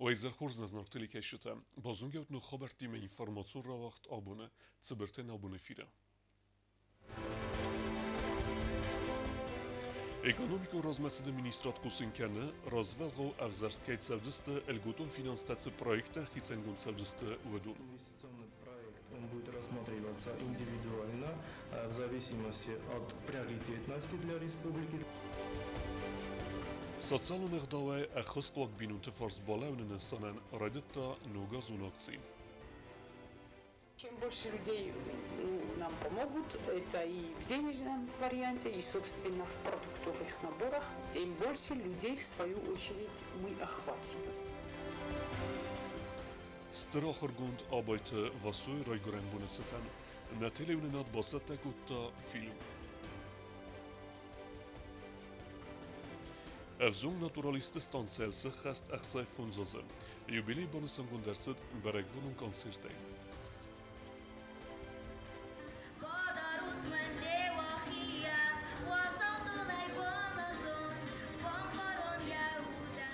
و ایزر خورز نزنار تلی کشیده بازونگیت نو خبرتی می اینفورماسیون را وقت آبونه تبرتن آبونه فیره Ekonomiko rozmacede ministrat kusinkene razvelgo avzarskajt savdiste elgutun finanstace projekta hicengun savdiste uvedun. Инвестиционный проект он будет рассматриваться индивидуально, в зависимости от приоритетности для республики. Социалун ихдавай ахысклак бинунte фарсбалаунene санан радетта нугазун акцин. Чем больше людей нам помогут, это и в денежном варианте, и, собственно, в продуктовых наборах, тем больше людей, в свою очередь, мы охватим. Страхаргунд абайте васуй райгурен бунецетан. На телевненат басата кутта фильм. Evzung naturaliste stanselse gest axay funzoze. Jubilee bonusun gundersit berek bunun konserte. قدرت من لوخية وصلت نيبانزون بانقرون يهودا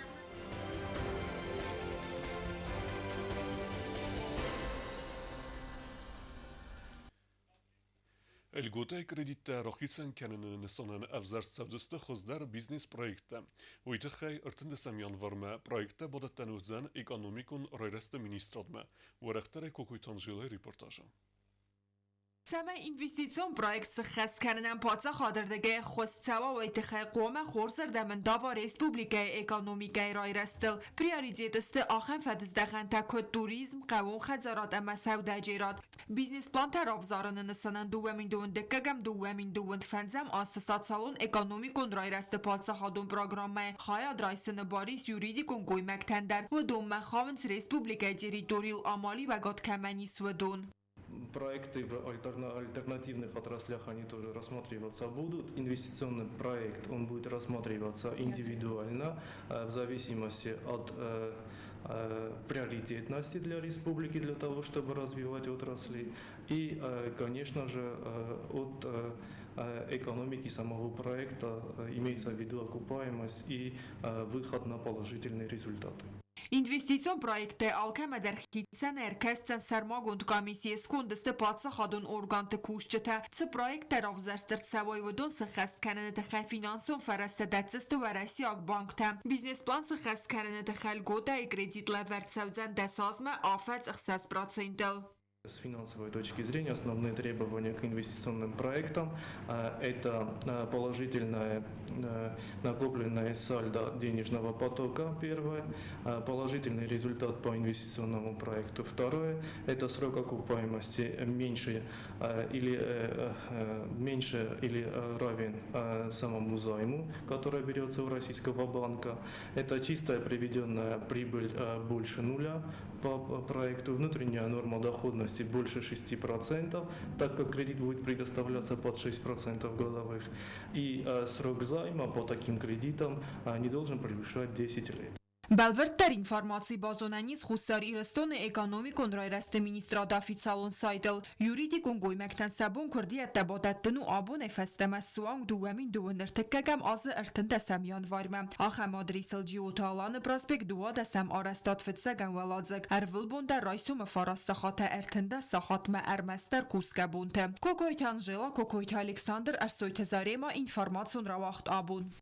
Elgotay kredittä rohitsen känenen sonen avzar savdiste khozdar business projekte. Uitakhay irtindesam yanvarma projekte bodattan uzan ekonomikun royreste ministradma. Waraqtare kokuytan jile reportajı. سما اینوستیسیون پروژه سخت کردن پاتsa خادردگی خستوا و اتخاذ قوم خورسر دمن داوا ریسپوبلیکای اکونومیکای رای رستل پریاریتیت است آخر فدزدخن تک توریسم قوون خزارات اما سوداجیرات بیزنس پلان ترافزارن نسانن دومین دوند دکگم دومین دوند فنزم آستسات سالون اکونومیکون رای رست پاتsa خادون پروگرام خواهد رایسن باریس یوریدیکون گوی مکتندر و دوم خاونس ریسپوبلیکای تریتوریل آمالی و گات کمانی سودون Проекты в альтернативных отраслях, они тоже рассматриваться будут. Инвестиционный проект, он будет рассматриваться индивидуально, в зависимости от приоритетности для республики, для того, чтобы развивать отрасли. И, конечно же, от экономики самого проекта имеется в виду окупаемость и выход на положительные результаты. Investisiyon proyekte alkeme der hitsen erkesten sermagund komisiyes kundiste patsa hadun organte kuşçete sı projekt teravzerstert sevay ve don sıxest kenene texe finanson fereste detsiste ve resiyag bankte. Biznes plan sıxest kenene texe goda kreditle vert sevzen desazme afet ıxses procentel. С финансовой точки зрения основные требования к инвестиционным проектам – это положительное накопленное сальдо денежного потока, первое, положительный результат по инвестиционному проекту, второе – это срок окупаемости меньше или равен самому займу, который берется у российского банка, это чистая приведенная прибыль больше нуля по проекту, внутренняя норма доходности больше 6%, так как кредит будет предоставляться под 6% годовых. И срок займа по таким кредитам не должен превышать 10 лет. Belverter informații bazonaniz xusar iraston ekonomikon rayreste ministrada fitsalon saydel yuridikon goymekten sabon kurdiyet debatettinu abon efesteme suang duvemin duvener tekkegem azı ertin desem yanvarme. Axem adrisel jiyotalanı prospekt dua desem arestat fitsegen veladzek ervil bonde raysum farasta xate ertinde sahatme ermester kuske bunte. Kokoyt Angela, Kokoyt Alexander ersoytezarema informasyon ravaxt abun.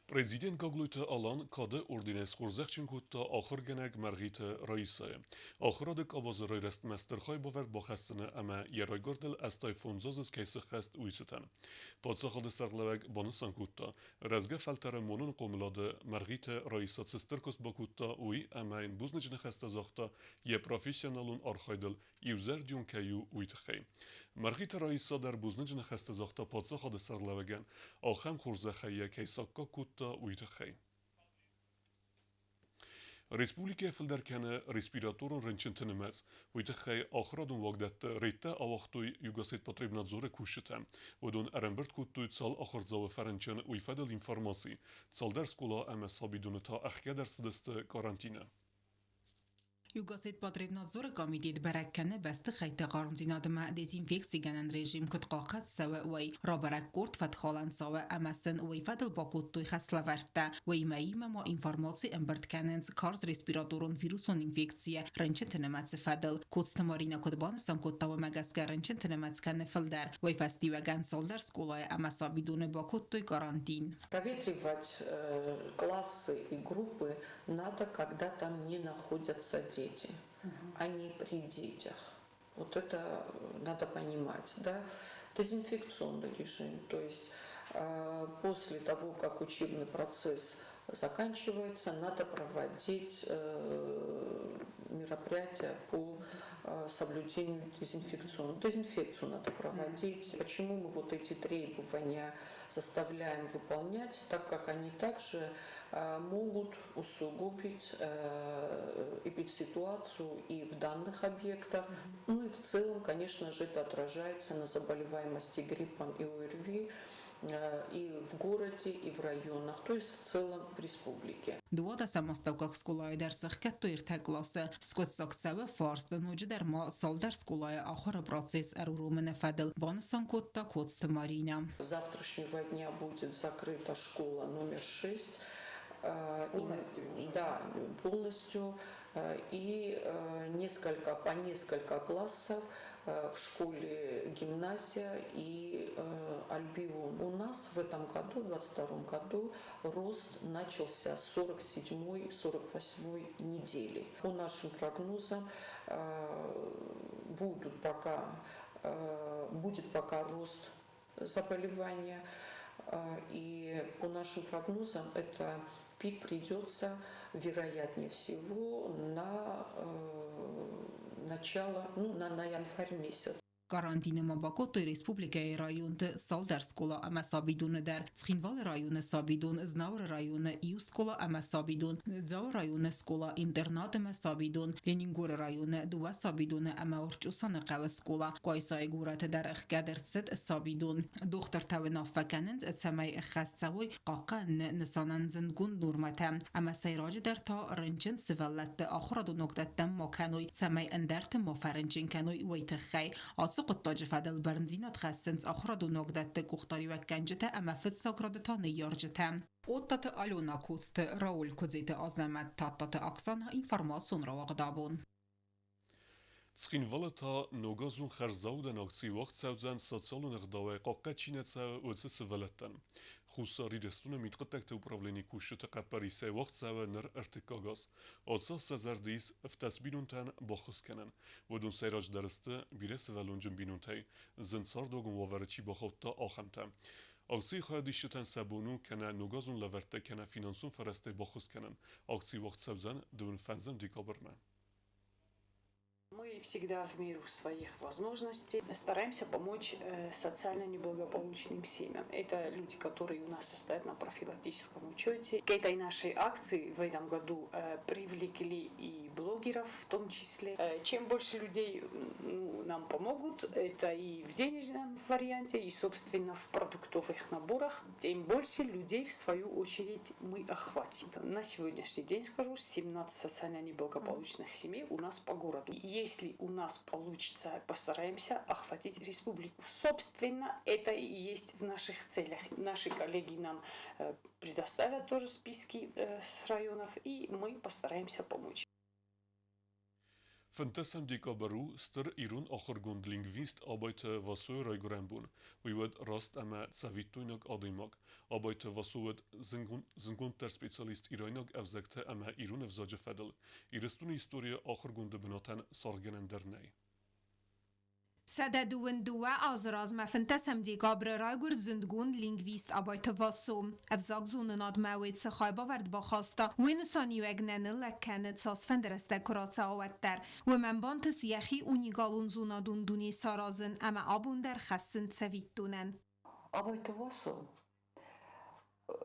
Prezident Gogluta alan kadı ordines xurzekçin kutta axır genek mergite raisaya. Axıradık abazı rayrest mesterxay baverd baxestine ama yeray gordel estay fonzazız kaysı xest uysitan. Padsaxadı serglevek banısan kutta, rezge feltere monun qomladı mergite raisa cisterkos bakutta uy ama in buznicine xeste zaxta ye profesyonalun arxaydıl yuzer diyon kayu uytxay. Mergite raisa der buznicine xeste zaxta padsaxadı serglevegen axem xurzexaya kaysakka kutta uytxay. Respublika filderkene respiratorun ręczyntynemec, uytxay axradun vagdette rejte avaxtuj jugasit potrебnadzore kushite, ودون ارنبرت kuttuj cal axardzawe ferenčen uyfedel informacji, cal der skola eme sabidune ta axke der sideste karantine. Югасет Потребнадзора комитет береккене бесте хайте гарантинадма дезинфекциянен режим кытқақат савы уай рабарак корт фатхалан савы амасын уай фадл бакут туй хаславерта уай маима информации эмберткененс карз респираторон вирусон инфекция ренчентенемац фадл костамарина кодбансан коттава магаска ренчентенемацкане филдер уай фестиваган солдер сколай амаса бидуне бакут туй карантин. Проветривать классы и группы надо, когда там не находятся дети, а не при детях. Вот это надо понимать, да? Дезинфекционный режим, то есть после того, как учебный процесс заканчивается, надо проводить мероприятия по соблюдению дезинфекцию надо проводить. Почему мы вот эти требования заставляем выполнять, так как они также могут усугубить эпидситуацию и в данных объектах, ну и в целом, конечно же, это отражается на заболеваемости гриппом и ОРВИ и в городе, и в районах, то есть в целом в республике. Дуада самоставках скулай дерсах кетто ирте классы. Скотсак цавы фарс дануджи дерма сал дер скулай ахора процесс эрурумене фадл. Бансан котта котста марина. С завтрашнего дня будет закрыта школа номер 6. Полностью? Да, полностью. И по несколько классов в школе гимназия и Альбион. У нас в этом году, в 2022 году, рост начался с 47-48 недели. По нашим прогнозам будет пока рост заболевания. И по нашим прогнозам это пик придется, вероятнее всего, на начало, на январь месяц. Карантин Мабакотой Республикой районte Салдар скола ама сабидун дар Цхинвал районе сабидун Знаур районе Ию скола ама сабидун Дзау районе скола интернат ама сабидун Ленингор районе Дува сабидун ама орчусан қавы скола Қойсай гурат дар Ихкадерцет сабидун Доктор тавина факанند Цамай خاصوي قاقا نسانن زنگون نورمتا ама سیراج در تا رنجن سوالت آخر دو نقطه مکانوی Цамай اندرت مفرنجن کنوی ویت خی قطاج فدل برنزینات خستنز آخرادو نقدت گختاری و کنجته اما فت ساکرادتا نیارجته. اوتات آلونا کوست راول کدزیت آزنمت تاتات اکسان اینفرماسون را وقدابون. Цхинвалата ногазун харзауден акции вақт савзан социалун ихдавай қаққа чинеца өтсі сывалаттан. Хуса ридестуна митқаттакта управление кушета қаппарисе вақт сава ныр артикагаз. Отса сазардис в тасбинунтан бахыс кенен. Водун сайраж дарысты бирес валунжын бинунтай. Зынсар догун ваварачи бахотта ахамта. Акции хаядишетан сабуну кена ногазун лаверте кена финансун фарасте бахыс кенен. Акции вақт савзан дун фанзам декабрна. Мы всегда в меру своих возможностей стараемся помочь социально неблагополучным семьям. Это люди, которые у нас состоят на профилактическом учете. К этой нашей акции в этом году привлекли и блогеров в том числе. Чем больше людей нам помогут, это и в денежном варианте, и, собственно, в продуктовых наборах, тем больше людей, в свою очередь, мы охватим. На сегодняшний день, скажу, 17 социально неблагополучных семей у нас по городу. Если у нас получится, постараемся охватить республику. Собственно, это и есть в наших целях. Наши коллеги нам предоставят тоже списки с районов, и мы постараемся помочь. Фантасам декабру стер ирун ахыргунд лингвист абайты васой райгуранбун. Уйвад раст ама цавиттуйнак адаймак. Абайты васуад зынгунтер специалист ирайнак авзакта ама ирун авзаджа фадал. Ирестуна история ахыргунда бинатан саргенендерней. سددون دوا آزراز مفنتسم دیگابر رایگور زندگون لینگویست آبایت واسو افزاق زونناد موید سخای باورد با خواستا وین سانی وگنن لکنت ساس فندرسته کراتسا آوت در و من بانتس یخی اونیگالون زونادون دونی سارازن اما آبون در خسن سوید دونن آبایت واسو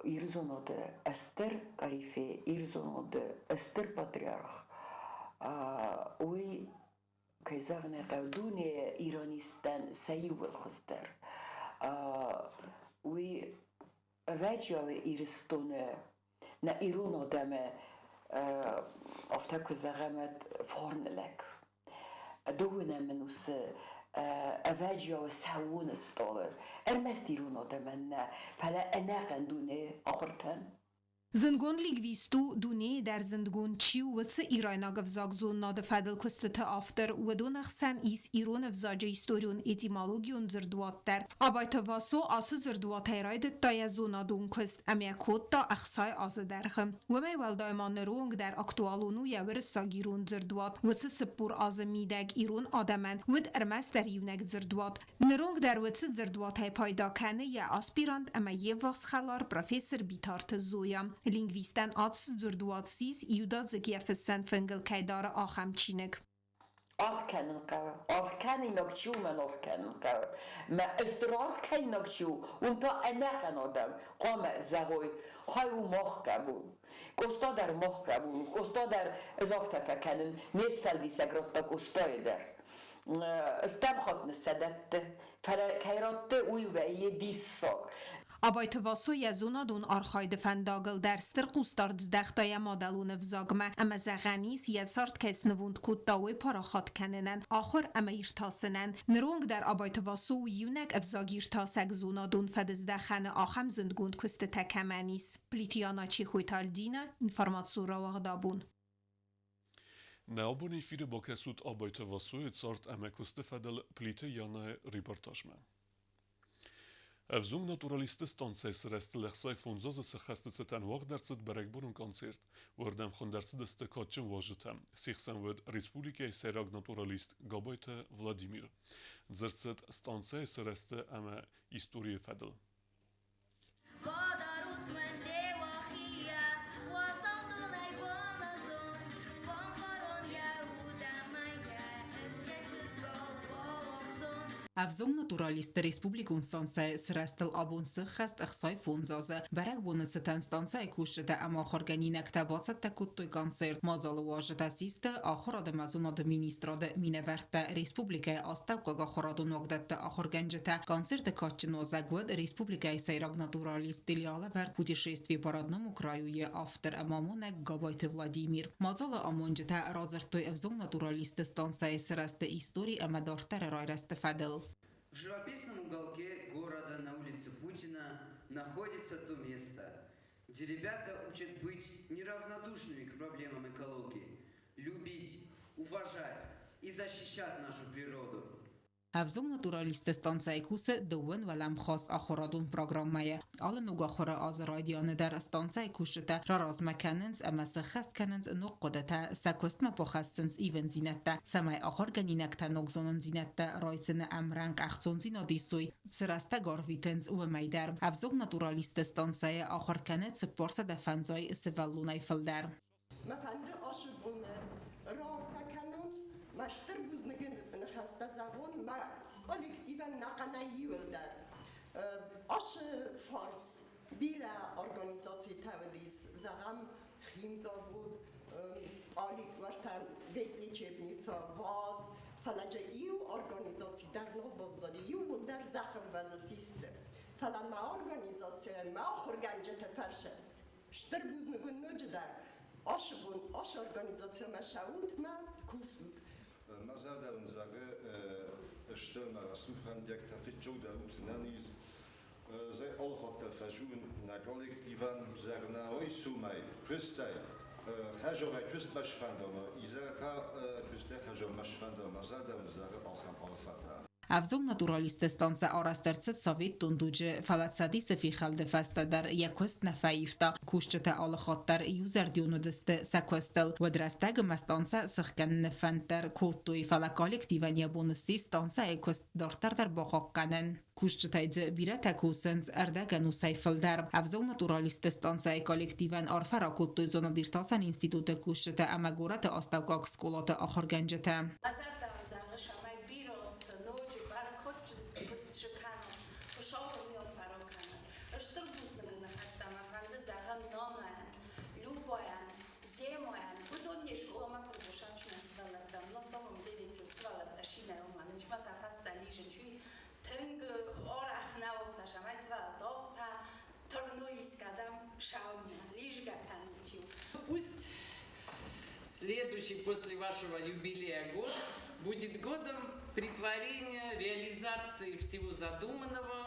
ایرزوناد استر کاریفه ایرزوناد استر پاتریارخ وی كيزاغنا قودوني إيرانيستان سيو الخستر وي أفاجيو إيرستون نا إيرونو دام أفتكر زغمت فورنلك دونا منوس أفاجيا وسهون استولر أرمستيرون أدمنا فلا أنا قندوني آخرتن زندگون لیگویستو دونه در زندگون چیو و چه ایراینا گفزاگ زون ناد فدل کستت آفتر و دون اخسن ایس ایرون فزاجه ایستوریون ایتیمالوگیون زردوات در آبایت واسو آس زردوات ایراید تای زونا دون کست امی کود تا اخسای آز درخم و می ولدایمان نرونگ در اکتوالونو یا ورسا گیرون زردوات و چه سپور آز میدگ ایرون آدمن ود ارمس در یونگ زردوات نرونگ در و چه زردوات های پایدا کنه یا آسپیراند اما یه واس خلار پروفیسر بیتارت زویا لینگویستن آتس زردوات سیز یودا زگیه فسن فنگل کیدار آخم چینگ أركان القرار أركان نقشو من أركان القرار ما استرار كي نقشو وانتا أنا قنادم قام زغوي خايو مخكبون كستا در مخكبون كستا در إضافة فكانن نسفل دي سجرتا كستا در استمخط نسدت فلا كيرات ويوهي دي الصاق آبایت واسو یزونا دون آرخاید فنداگل در ستر قوستارد دختای مادلون فزاگمه اما زغنیس یدسارد کس نووند کود داوی پاراخات کننن آخر اما ایرتاسنن نرونگ در آبایت واسو یونک افزاگ ایرتاسک زونا دون فدزده خانه آخم زندگوند کست تکمانیس پلیتیانا چی خویتال دینا انفرماتسو را وغدابون Neabonij fide bakesut arbeite vassoet sart emekoste fedel plite jana reportażme. Evzung naturaliste stances rest lechsaj funzoze se chesteceten wagdercet berekborun koncert, wordem chondercedeste kaczyn ważytem, sichsen wed Respublikej Serag naturalist Gabajte Vladimir. Dzercet stances reste eme historie fedel. بادرت من دواخية وصلت نيبان زون بانقرون يهودا مايا افزون ناتوراليست ريسبوبليكون ستانسا سرستل ابون سخست اخصای فونزازه برک بونستن ستانسا کوشته اما خورگنی نکتبات تکوتوی کانسرت مازال واجد اسیست آخر آدم از اون آدم مینیستراد مینورت ریسپوبلیکای آستاوکاگا خوراد و نگدت آخر گنجته کانسرت کاچن و زگود ریسپوبلیکای سیراگ ناتورالیست دیلیاله ورد پوتیشیستوی پارادنم اوکرایوی آفتر امامونک گابایت ولادیمیر مازال آمونجته رازرتوی افزون ناتورالیست ستانسا سرست ایستوری اما دارتر رای رست فدل В живописном уголке города на улице Путина находится то место, где ребята учат быть неравнодушными к проблемам экологии, любить, уважать и защищать нашу природу. افزون ناتورالیست ستانسای کوس دوون و لم خواست آخورادون پروگرامه آل نوگا خوره آز رادیانه در استانسای کوشته را راز مکننز اما سخست کننز نقدته سکست مپخستنز ایون زینته سمای آخر گنینکته نگزونن زینته رایسن امرنگ اخصون زینا دیسوی سرسته گارویتنز و میدر افزون ناتورالیست ستانسای آخر کنه سپورس دفنزای سوالونای فلدر مفنده آشبونه راه فکنون مشتر بزنگن نخسته زبون ما kolektiven naqanayi vildar. Aş Fars bira organizacji tevdis zagam khimzavud alik vartan vetnichebnitsa vaz falaja iu organizacji dar nobozali iu dar zakhm vazistist. Falan ma organizacja ma khurganjete farshe. Shtar buznugun nojdar. Aşbun aş organizacja ma shaut ma kusud. Mazada unsere Stürmer Sufan Diaktafit Joda Utnanis sei all hat der Verjun na kollektivan zerna oisumai Christai Hajora Christmashfandoma Izaka Christai Hajor Mashfandoma Mazada unsere auch am Alfata افزون ناتورالیست ستانسا آرسترست ساویت تندوجه فلاتسادی سفی خلد فسته در یکوست نفایفتا کوشته آل خاطر یوزر دیونو دست سکوستل و درستگ مستانسا سخکن نفنتر کوتوی فلا کالکتیون یبونسی ستانسا یکوست دارتر در باقاق کنن کوشته ایز بیره تکوسنز اردگنو سیفل در افزون ناتورالیست ستانسا کالکتیون آرفرا کوتوی زونا دیرتاسن انستیتوت کوشته اما گورت آستاوگاک سکولات آخر گنجته Пусть следующий после вашего юбилея год будет годом притворения, реализации всего задуманного.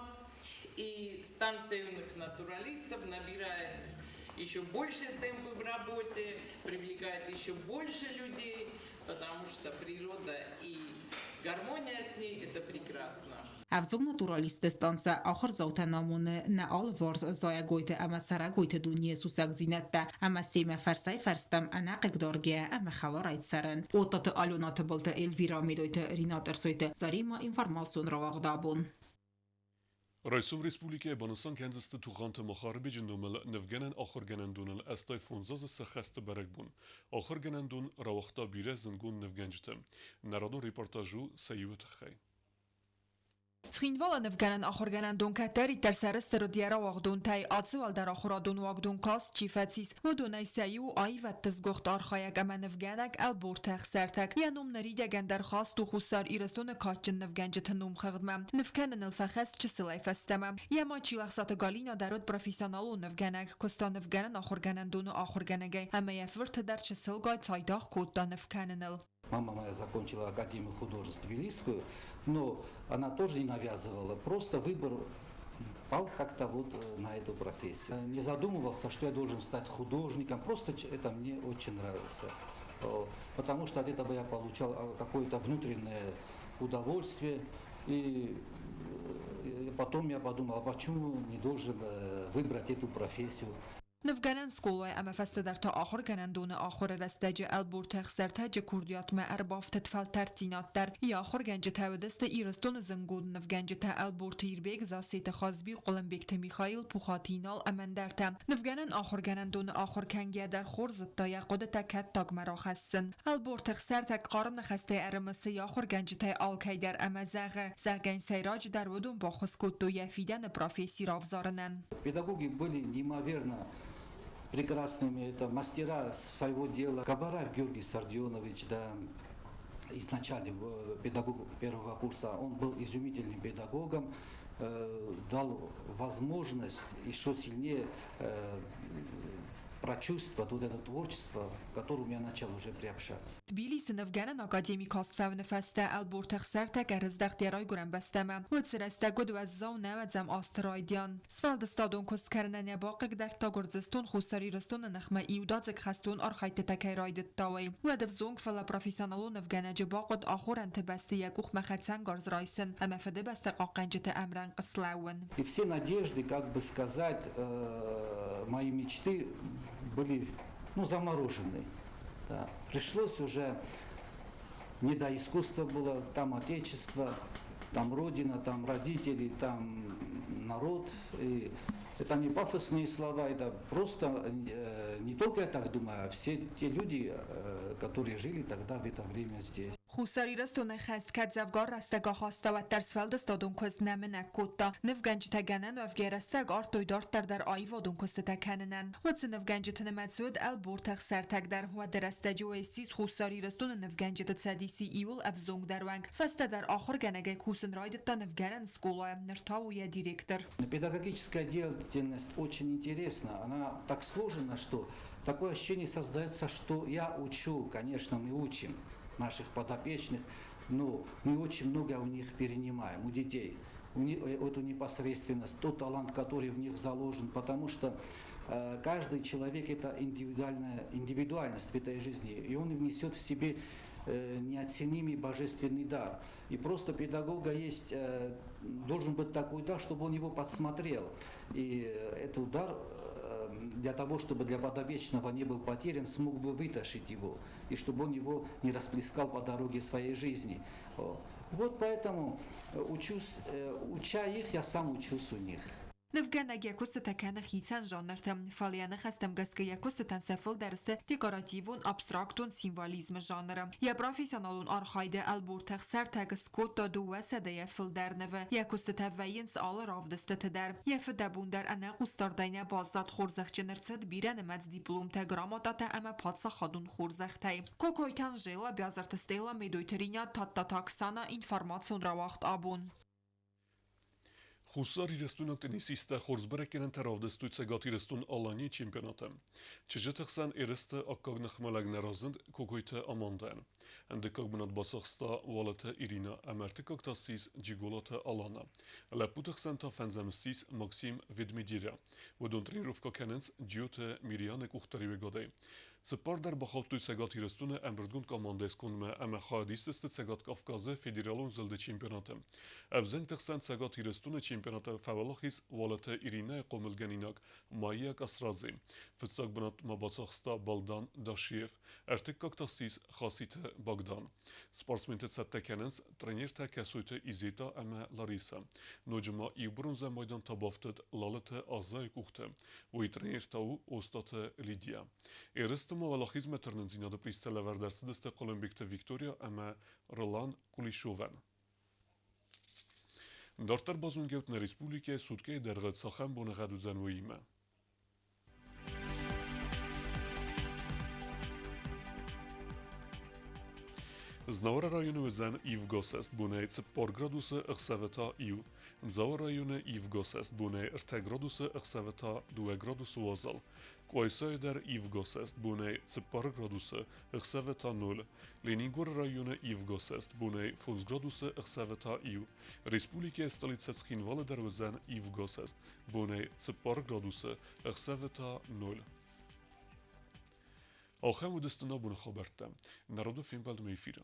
И станция юных натуралистов набирает еще больше темпы в работе, привлекает еще больше людей, потому что природа и гармония с ней – это прекрасно. Avzog naturaliste stanța axır zautanamone ne alvars zaya goite ama sara goite dunye susak zinette ama seme fersay ferstem ana qegdorge ama xalarayt saran otat alonat bulta Elvira Medoyte Rinater soyte zarima informasyon ravagdabun. رئیسوم ریسپوبلیکای بانستان کندست تو خانت مخاربی جندومل نفگنن آخر گنندون استای فونزاز سخست برگ بون آخر گنندون راوختا بیره زنگون نفگنجتم نرادون ریپورتاجو سیوت خی Цхинвала Невганен ахорганандун катери терсерестер диара вагдун тай ацвал дар ахорадун вагдун кас чифатсис мудунай саю айват тзгохт архаяк ама Невганак албуртах сертак янум наридаган дар хас ту хусар ирастун качн Невганжет нум خدمم نفکنن الفخس چسلای فستمم یما چیلخسات گالینا درود پروفیسیونالو Невганак کستا Невганن ахорганандун ахорганагای اما یفرت در چسلگای تایداخ کود دا نفکننل. Мама моя закончила Академию художеств Тбилисскую, но она тоже не навязывала, просто выбор пал как-то вот на эту профессию. Не задумывался, что я должен стать художником, просто это мне очень нравится, потому что от этого я получал какое-то внутреннее удовольствие, и потом я подумал, а почему не должен выбрать эту профессию. Nevganen skolay ama feste der ta axir genendun axir restece elburtex sertece kurdiyat me erbaftet tfal tertinat der ya axir gence tevdeste iraston zengud nevgence ta elburtirbek zasit khazbi qolenbek Mikhail Puxatinal amandertem Nevganen axir genendun axir kange der xorz ta yaqod takat tagmara xassin elburtex sertek qarm xaste ermasi ya axir gence ta alkayder amazagı zagen seyraj der vodun baxs kutto yafiden profesi ravzarnen. Педагоги были неимоверно прекрасными, это мастера своего дела. Кабараев Георгий Сардионович, да, изначально педагог первого курса, он был изумительным педагогом, дал возможность еще сильнее прочувствовать вот это творчество, к которому я начал уже приобщаться. Тбилиси Невганен академикаст февн фесте البورتخ سرتك ارزدخ دیرای گرم بستمه و ترسته گود و زاو نوزم آسترایدیان سفلد استادون کست کرنن یباقق در تا گرزستون خوستاری رستون نخمه ایودازک خستون آرخایت تکی رایدت تاوی و دفزونگ فلا پروفیسیونالو نفگنه جباقد آخور انت بسته یکوخ مخدسن گارز رایسن اما فده بسته قاقنجت امرن قسلاون. И все надежды, как бы сказать, мои мечты были заморожены. Да. Пришлось уже не до искусства было, там отечество, там родина, там родители, там народ. И это не пафосные слова, это просто не только я так думаю, а все те люди, которые жили тогда в это время здесь. خوساری رستون خست کد زفگار رستگاه خواسته و ترسفلد استادون کست نمنک کتا نفگنج تگنن و افگه رستگ آرت دویدارت در آیوادون کست تکننن و تس نفگنج تنمتسود البورتخ سرتگ در و درستجی و سیز خوساری رستون نفگنج تسادیسی ایول افزونگ در ونگ فسته در آخر گنگه کوسن راید تا نفگنن سکولا نرتاو یا دیرکتر. Педагогическая деятельность очень интересна, она так сложена, что такое ощущение создается, что я учу, конечно, мы учим наших подопечных, но мы очень много у них перенимаем, у детей, эту непосредственность, тот талант, который в них заложен, потому что каждый человек – это индивидуальность в этой жизни, и он внесет в себе неоценимый божественный дар. И просто педагога есть, должен быть такой дар, чтобы он его подсмотрел. И этот дар для того, чтобы для подопечного не был потерян, смог бы вытащить его, и чтобы он его не расплескал по дороге своей жизни. Вот поэтому уча их, я сам учусь у них. Nevganek yakusta takana khitsan жанртам фалияны хастам газка yakusta тансафл дәрсте декоративун абстрактун символизм жанры. Я профессионалун архайда албуртах сартагс кота дувасада я фил дәрневе yakusta тавайинс ал равдысты тедер. Я фдабундер ана кустардайна базат хорзахчнерцад биран мац диплом таграматата ама патса хадун хорзахтай. Кокойтан жела бязартстела медойтериня татта таксана информацион равахт абун. Խուսար իրեստունակ տենիսիստը խորզբրեկենն թերավդստույց է գատ իրեստուն ալանի չեմպիոնատը։ Չժետխսան երեստը ակկագ նխմալագ նարազնդ կոգույթը ամանդեն։ Ընդկագ բնատ բասախստա վալաթը իրինա ամերտիկակ տասիս ջիգոլոթը ալանա։ Լապուտխսան та ֆենզամսիս Մաքսիմ Վեդմեդիրը։ Ոդոն տրենիրովկա կենենց ջյոթը միրիանը կուխտարի վեգոդե։ Սպարդար բախավտույց էգատ իրեստունը ամբրդգուն կամանդես կոնմը ամախադիստը ցեգատ Կավկազը ֆեդերալուն զլդը չեմպիոնատը։ Ավզենք տխսան ցեգատ իրեստունը չեմպիոնատը ֆավալախիս վալաթը իրինա կոմլգանինակ մայա կասրազի։ Ֆծակ բնատ մաբացախստա Բալդան Դաշիև, Արտիկ կակտասիս Խասիթը Բագդան։ Սպորտսմենտը ցատտեքենենց տրեներ թակասույթը Իզետա ամա Լարիսա։ Նոջմա իբրոնզա մայդան տաբավտդ լալաթը Ազայ կուխտը։ Ոյ տրեներ տաու Ոստաթը Լիդիա։ Երստումը վալախիզմը տրննձինադը պրիստելը վարդարցը դստը Կոլումբիկտը Վիկտորիա ամա Ռոլան Կուլիշովան։ Դարտար բազուն գեուտն ռեսպուլիկե սուտկե դերղդ սախան բոնեղադուձան ոյիմը։ Znavara rayonu vëzën Ivgosest bune cëpar gradusë ëkseveta iu. Nzava rayonu Ivgosest bune ërte gradusë ëkseveta 2 gradusë vazal. Kuajsa eder Ivgosest bune cëpar gradusë ëkseveta 0. Leningor rayonu Ivgosest bune fons gradusë ëkseveta iu. Respublike Stolicet Skinvale der vëzën Ivgosest bune cëpar gradusë ëkseveta 0. آخر مدستنا بون خبرتم نرادو فیلم ولدم ایفیره